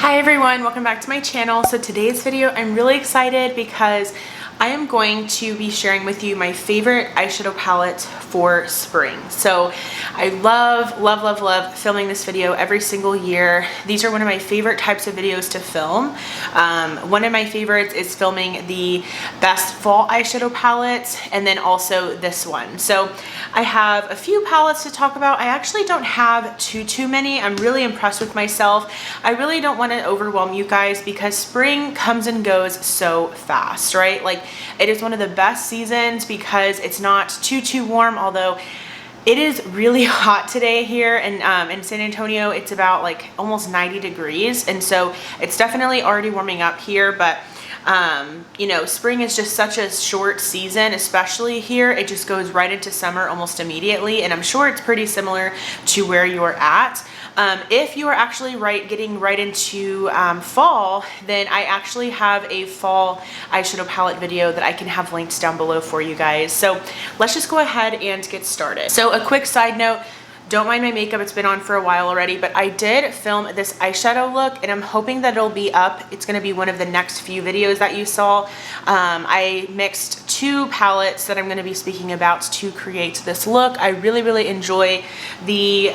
Hi everyone, welcome back to my channel. So today's video, I'm really excited because I am going to be sharing with you my favorite eyeshadow palettes for spring. So I love filming this video every single year. These are one of my favorite types of videos to film. One of my favorites is filming the best fall eyeshadow palettes, and then also this one. So I have a few palettes to talk about. I actually don't have too many. I'm really impressed with myself. I really don't want to overwhelm you guys because spring comes and goes so fast, right? Like, it is one of the best seasons because it's not too warm, although it is really hot today here in San Antonio. It's about like almost 90 degrees, and so it's definitely already warming up here, but you know, spring is just such a short season, especially here. It just goes right into summer almost immediately, and I'm sure it's pretty similar to where you're at. If you are actually getting right into fall, then I actually have a fall eyeshadow palette video that I can have links down below for you guys. So let's just go ahead and get started. So a quick side note, don't mind my makeup, it's been on for a while already, but I did film this eyeshadow look and I'm hoping that it'll be up. It's gonna be one of the next few videos that you saw. I mixed two palettes that I'm gonna be speaking about to create this look. I really enjoy the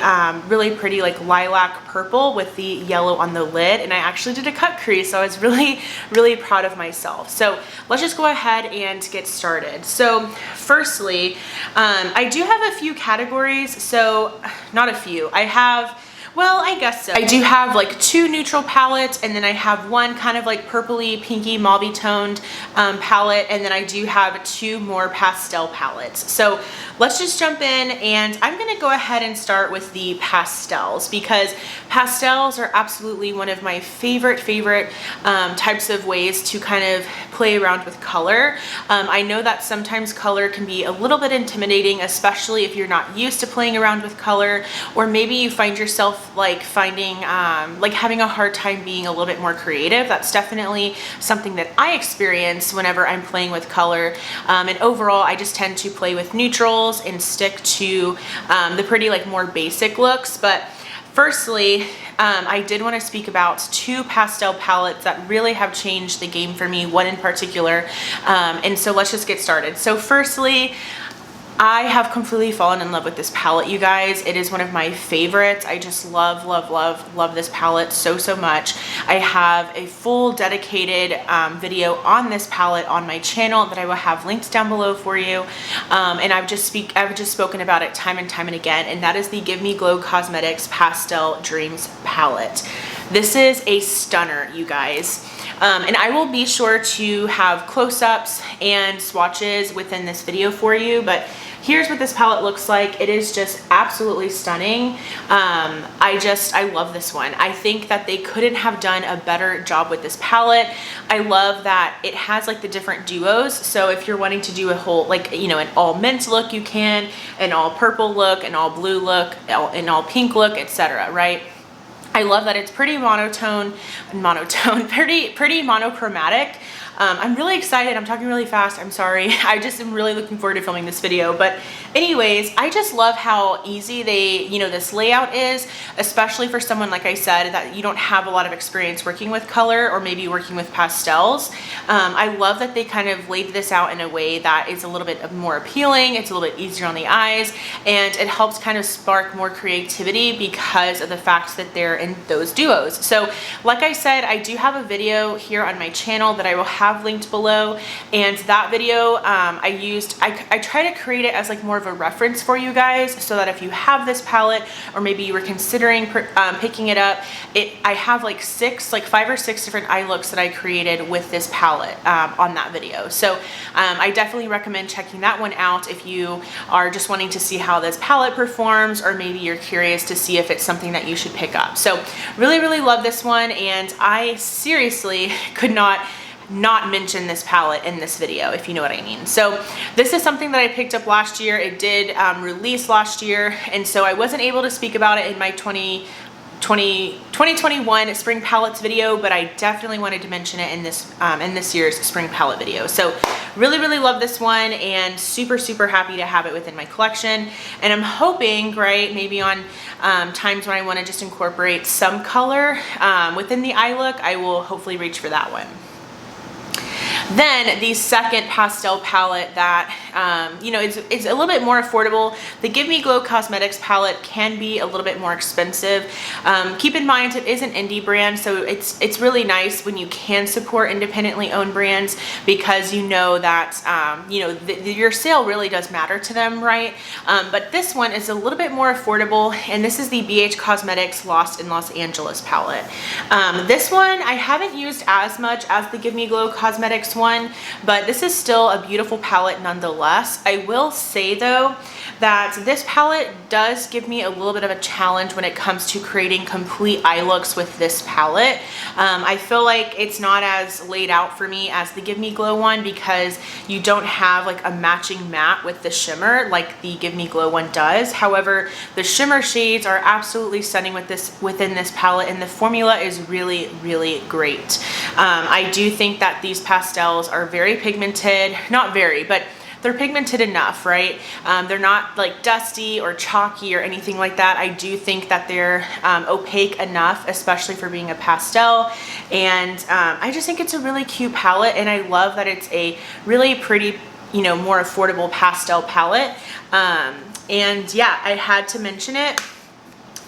really pretty like lilac purple with the yellow on the lid, and I actually did a cut crease, so I was really proud of myself. So let's just go ahead and get started. So firstly, I do have a few categories. So not a few, I have, well, I guess so. I do have like two neutral palettes, and then I have one kind of like purpley, pinky, mauve toned palette, and then I do have two more pastel palettes. So let's just jump in, and I'm gonna go ahead and start with the pastels because pastels are absolutely one of my favorite types of ways to kind of play around with color. I know that sometimes color can be a little bit intimidating, especially if you're not used to playing around with color, or maybe you find yourself like finding like having a hard time being a little bit more creative. That's definitely something that I experience whenever I'm playing with color, and overall I just tend to play with neutrals and stick to the pretty like more basic looks. But firstly, I did want to speak about two pastel palettes that really have changed the game for me, one in particular, and so let's just get started. So firstly, I have completely fallen in love with this palette, you guys. It is one of my favorites. I just love this palette so much. I have a full dedicated video on this palette on my channel that I will have linked down below for you. And I've just spoken about it time and time and again, and that is the Give Me Glow Cosmetics Pastel Dreams palette. This is a stunner, you guys. And I will be sure to have close-ups and swatches within this video for you, but here's what this palette looks like. It is just absolutely stunning. I love this one. I think that they couldn't have done a better job with this palette. I love that it has like the different duos. So if you're wanting to do a whole, like, you know, an all mint look, you can, an all purple look, an all blue look, an all pink look, etc., right? I love that it's pretty pretty monochromatic. I'm really excited. I'm talking really fast. I'm sorry. I just am really looking forward to filming this video. But anyways, I just love how easy this layout is, especially for someone, like I said, that you don't have a lot of experience working with color or maybe working with pastels. I love that they kind of laid this out in a way that is a little bit more appealing. It's a little bit easier on the eyes, and it helps kind of spark more creativity because of the fact that they're in those duos. So like I said, I do have a video here on my channel that I will have linked below, and that video I try to create it as like more of a reference for you guys, so that if you have this palette or maybe you were considering picking it up, I have like 5 or 6 different eye looks that I created with this palette on that video. So I definitely recommend checking that one out if you are just wanting to see how this palette performs, or maybe you're curious to see if it's something that you should pick up. So really love this one, and I seriously could not mention this palette in this video, if you know what I mean. So this is something that I picked up last year. It did release last year, and so I wasn't able to speak about it in my 2021 spring palettes video, but I definitely wanted to mention it in this year's spring palette video. So really, really love this one and super, super happy to have it within my collection. And I'm hoping, right, maybe on times when I want to just incorporate some color within the eye look, I will hopefully reach for that one. Then the second pastel palette that, you know, it's a little bit more affordable. The Give Me Glow Cosmetics palette can be a little bit more expensive. Keep in mind it is an indie brand, so it's really nice when you can support independently owned brands, because you know that, you know, your sale really does matter to them, right? But this one is a little bit more affordable, and this is the BH Cosmetics Lost in Los Angeles palette. This one I haven't used as much as the Give Me Glow Cosmetics one, but this is still a beautiful palette nonetheless. I will say though that this palette does give me a little bit of a challenge when it comes to creating complete eye looks with this palette. I feel like it's not as laid out for me as the Give Me Glow one, because you don't have like a matching matte with the shimmer like the Give Me Glow one does. However, the shimmer shades are absolutely stunning within this palette, and the formula is really, really great. I do think that these pastels are very pigmented, not very, but they're pigmented enough, right? They're not like dusty or chalky or anything like that. I do think that they're opaque enough, especially for being a pastel. And I just think it's a really cute palette, and I love that it's a really pretty, you know, more affordable pastel palette. And yeah, I had to mention it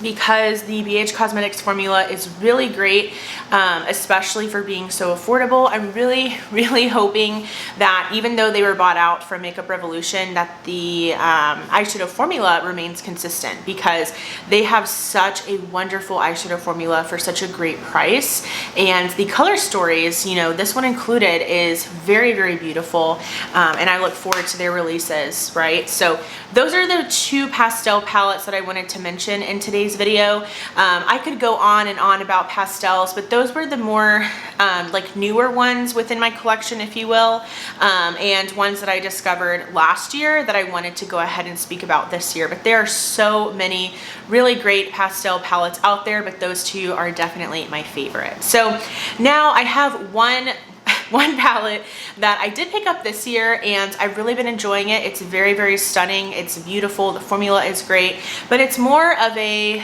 because the BH Cosmetics formula is really great, especially for being so affordable. I'm really, really hoping that even though they were bought out from Makeup Revolution, that the eyeshadow formula remains consistent, because they have such a wonderful eyeshadow formula for such a great price. And the color stories, you know, this one included, is very, very beautiful. And I look forward to their releases, right? So those are the two pastel palettes that I wanted to mention in today's video. I could go on and on about pastels, but those were the more like newer ones within my collection, if you will, and ones that I discovered last year that I wanted to go ahead and speak about this year. But there are so many really great pastel palettes out there, but those two are definitely my favorite. So now I have one palette that I did pick up this year, and I've really been enjoying it. It's very, very stunning. It's beautiful. The formula is great, but it's more of a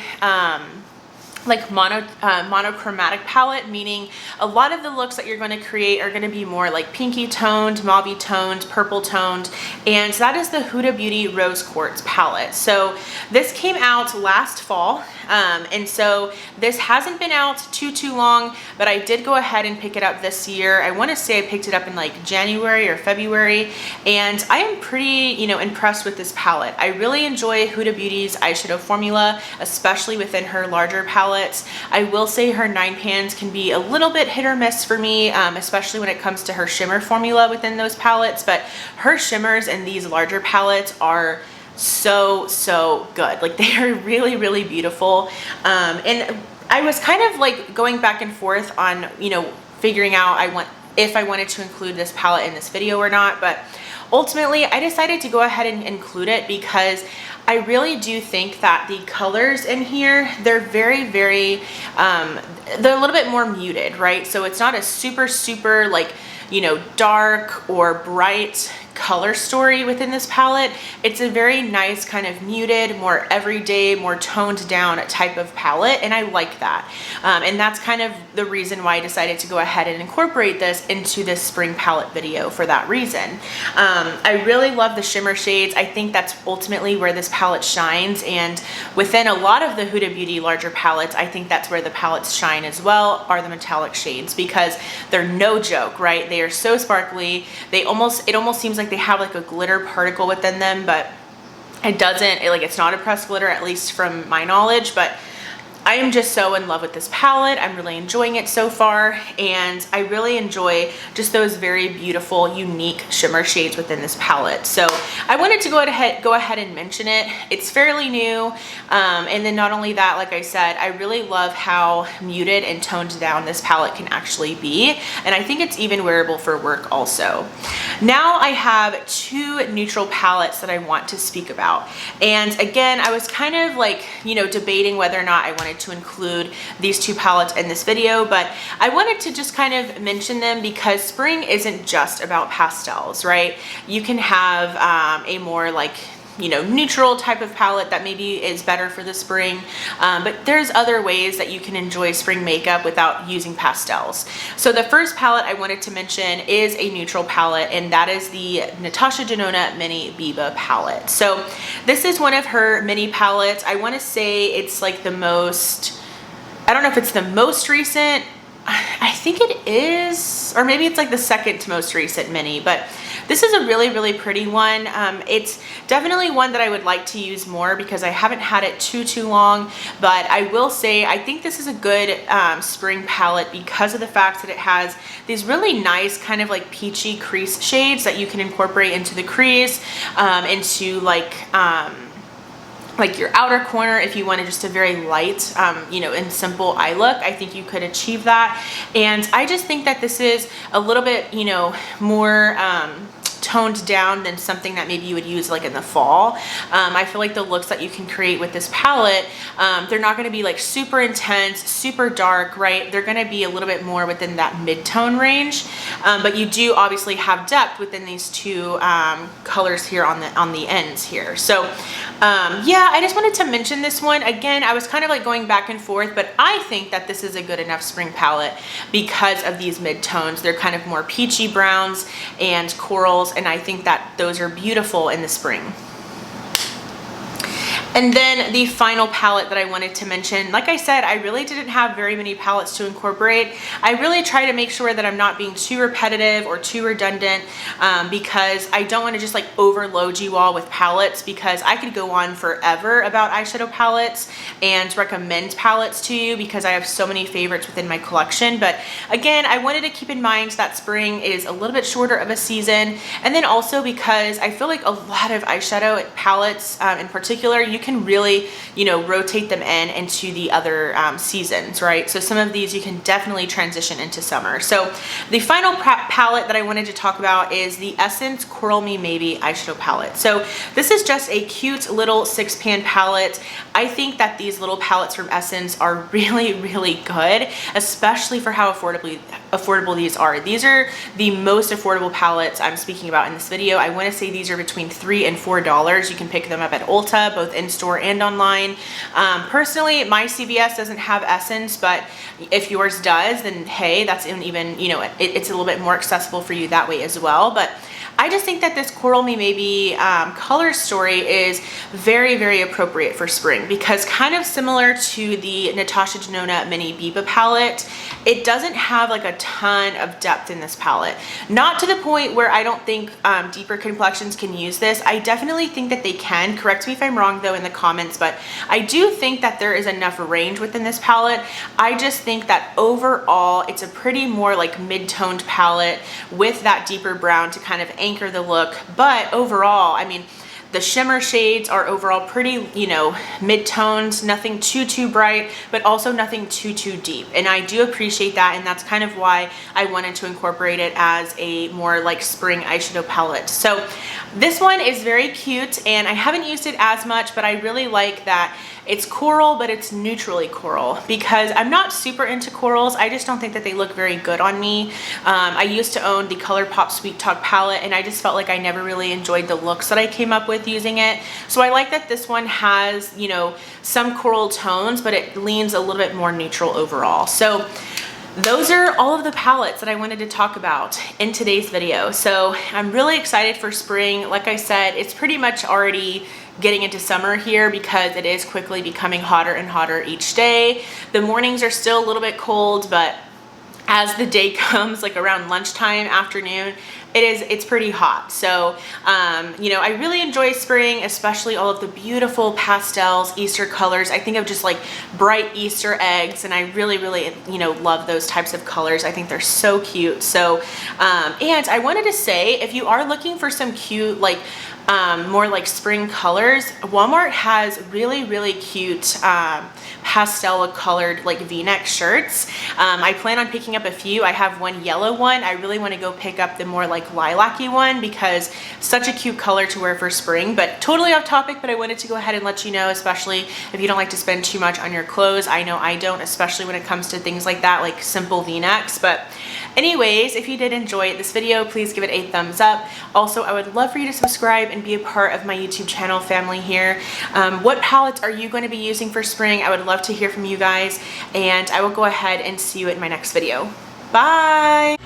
like monochromatic palette, meaning a lot of the looks that you're going to create are going to be more like pinky toned, mauvey toned, purple toned, and that is the Huda Beauty Rose Quartz palette. So this came out last fall, and so this hasn't been out too long, but I did go ahead and pick it up this year. I want to say I picked it up in like January or February, and I am pretty, you know, impressed with this palette. I really enjoy Huda Beauty's eyeshadow formula, especially within her larger palette. I will say her 9 pans can be a little bit hit or miss for me, especially when it comes to her shimmer formula within those palettes, but her shimmers in these larger palettes are so good. Like, they are really, really beautiful. And I was kind of like going back and forth on, you know, figuring out if I wanted to include this palette in this video or not, but ultimately I decided to go ahead and include it because I really do think that the colors in here, they're very, very, they're a little bit more muted, right? So it's not a super like, you know, dark or bright color story within this palette. It's a very nice kind of muted, more everyday, more toned down type of palette, and I like that. And that's kind of the reason why I decided to go ahead and incorporate this into this spring palette video, for that reason. I really love the shimmer shades. I think that's ultimately where this palette shines, and within a lot of the Huda Beauty larger palettes, I think that's where the palettes shine as well, are the metallic shades, because they're no joke, right? They are so sparkly. It almost seems like they have like a glitter particle within them, but it doesn't. It's not a pressed glitter, at least from my knowledge. But I am just so in love with this palette. I'm really enjoying it so far, and I really enjoy just those very beautiful, unique shimmer shades within this palette. So I wanted to go ahead and mention it. It's fairly new. And then not only that, like I said, I really love how muted and toned down this palette can actually be. And I think it's even wearable for work also. Now I have two neutral palettes that I want to speak about. And again, I was kind of like, you know, debating whether or not I wanted to include these two palettes in this video, but I wanted to just kind of mention them because spring isn't just about pastels, right? You can have a more like, you know, neutral type of palette that maybe is better for the spring, but there's other ways that you can enjoy spring makeup without using pastels. So the first palette I wanted to mention is a neutral palette, and that is the Natasha Denona Mini Biba palette. So this is one of her mini palettes. I want to say it's like the most, I don't know if it's the most recent, I think it is, or maybe it's like the second to most recent mini, but this is a really, really pretty one. It's definitely one that I would like to use more because I haven't had it too long, but I will say I think this is a good spring palette because of the fact that it has these really nice kind of like peachy crease shades that you can incorporate into the crease, into like your outer corner if you wanted just a very light, you know, and simple eye look. I think you could achieve that. And I just think that this is a little bit, you know, more toned down than something that maybe you would use like in the fall. I feel like the looks that you can create with this palette, they're not going to be like super intense, super dark, right? They're going to be a little bit more within that mid-tone range, but you do obviously have depth within these two colors here on the ends here. So yeah, I just wanted to mention this one. Again, I was kind of like going back and forth, but I think that this is a good enough spring palette because of these mid-tones. They're kind of more peachy browns and corals, and I think that those are beautiful in the spring. And then the final palette that I wanted to mention, like I said, I really didn't have very many palettes to incorporate. I really try to make sure that I'm not being too repetitive or too redundant, because I don't want to just like overload you all with palettes, because I could go on forever about eyeshadow palettes and recommend palettes to you because I have so many favorites within my collection. But again, I wanted to keep in mind that spring is a little bit shorter of a season, and then also because I feel like a lot of eyeshadow palettes in particular, you can really, you know, rotate them into the other seasons, right? So some of these you can definitely transition into summer. So the final palette that I wanted to talk about is the Essence Coral Me Maybe eyeshadow palette. So this is just a cute little 6-pan palette. I think that these little palettes from Essence are really, really good, especially for how affordable these are. These are the most affordable palettes I'm speaking about in this video. I want to say these are between $3 and $4. You can pick them up at Ulta, both in store and online. Personally, my CVS doesn't have Essence, but if yours does, then hey, that's even, you know, it's a little bit more accessible for you that way as well. But I just think that this Coral Me Maybe color story is very, very appropriate for spring because kind of similar to the Natasha Denona Mini Biba palette, it doesn't have like a ton of depth in this palette. Not to the point where I don't think deeper complexions can use this. I definitely think that they can. Correct me if I'm wrong though in the comments, but I do think that there is enough range within this palette. I just think that overall it's a pretty more like mid-toned palette with that deeper brown to kind of anchor the look. But overall, I mean, the shimmer shades are overall pretty, you know, mid-toned, nothing too bright, but also nothing too deep. And I do appreciate that, and that's kind of why I wanted to incorporate it as a more like spring eyeshadow palette. So this one is very cute, and I haven't used it as much, but I really like that it's coral, but it's neutrally coral because I'm not super into corals. I just don't think that they look very good on me. I used to own the ColourPop Sweet Talk palette, and I just felt like I never really enjoyed the looks that I came up with using it. So I like that this one has, you know, some coral tones, but it leans a little bit more neutral overall. So those are all of the palettes that I wanted to talk about in today's video. So I'm really excited for spring. Like I said, it's pretty much already getting into summer here because it is quickly becoming hotter and hotter each day. The mornings are still a little bit cold, but as the day comes, like around lunchtime, afternoon, it's pretty hot. So, you know, I really enjoy spring, especially all of the beautiful pastels, Easter colors. I think of just like bright Easter eggs, and I really, you know, love those types of colors. I think they're so cute. So, and I wanted to say, if you are looking for some cute, like, more like spring colors, Walmart has really cute pastel colored like v-neck shirts. I plan on picking up a few. I have one yellow one. I really want to go pick up the more like lilac-y one because such a cute color to wear for spring. But totally off topic, but I wanted to go ahead and let you know, especially if you don't like to spend too much on your clothes. I know I don't, especially when it comes to things like that, like simple v-necks. But anyways, if you did enjoy this video, please give it a thumbs up. Also, I would love for you to subscribe and be a part of my YouTube channel family here. What palettes are you going to be using for spring? I would love to hear from you guys, and I will go ahead and see you in my next video. Bye!